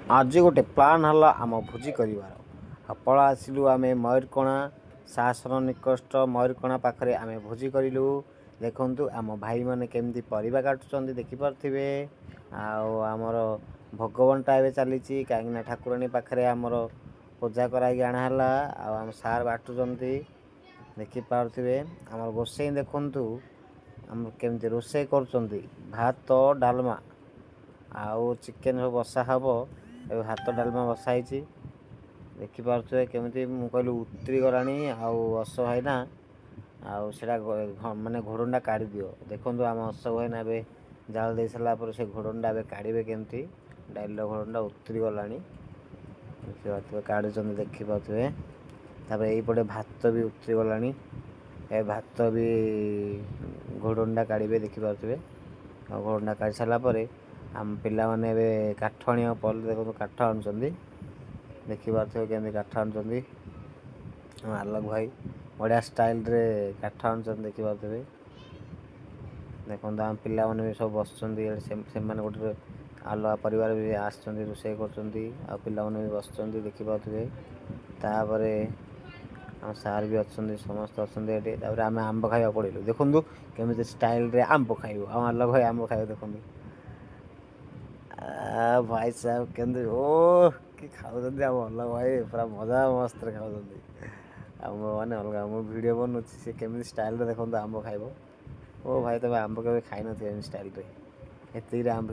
आज गोटे प्लान हला आम भोजी करिवार पला आसिलु आमे मयूरकणा शासन निकट मयूरकणा पाखरे आमे भोजी करिलु। देखंतु आम भाई माने केमती परिबा काटुचंदी देखि परथिबे। आमर भगवानटा एबे चलीची काईना ठाकुरानी पाखरे आमर पूजा कराई आना हला। आम सार बाटुचंदी देखि पारथिबे। आमर गोसेई देखंतु आम केमती रोषेई करूचंदी भात डालमा आउ चिकेन बसा हबो। ए भात डालमा बसा ହେଇଛି देखि पारुथबे केमती मु कहलु उतरी गलानी आउ अस भाईना आउ सेटा माने घोड़नटा काढ़ी दियो। देखंतु आम अस भाईना बे जाल दे सला पर से घोड़नटा बे काढ़ीबे केमती डाइल घोड़नटा उतरी गलानी देखि पारुथबे काढ़ुचंदी देखि पारुथबे। तापर एई पटे भात भी उतरी गलानी ए भात भी घोड़नटा काढ़ीबे देखि पारुथबे। घोड़नटा काढ़ी साला परे आम पिला माने बे काठ आनिया पल देखो काठ आनुचंदी देखि पारुथबे केमती काठ आनुचंदी। आलोक भाई बढ़िया स्टाइल रे काठ आनुचंदी देखि पारुथबे। देखंतु आम पिला माने भी सब बसचंदी से माने गोटे अलगा परिवार भी आसचंदी रोषेई करचंदी आ पिला माने भी बसचंदी देखि पारुथबे। तापरे आम सार भी अछंदी समस्त अछंदी एठी। तापरे आमे आंब खाइबा पड़िलु देखंतु केमती स्टाइल रे आंब खाइबो। आम आलोक भाई आंब खाइबो देखंतु भाई साहब केंद्र ओ कि खाऊचंदी आम आलोक भाई पूरा मजा मस्त रे खाऊचंदी आंब माने अलगा। मु वीडियो बनउछि से केमती स्टाइल रे देखंतु आंब खाइबो। ओ भाई तबे आंब केबे खाइ नथिबे स्टाइल रे एतिरे आंब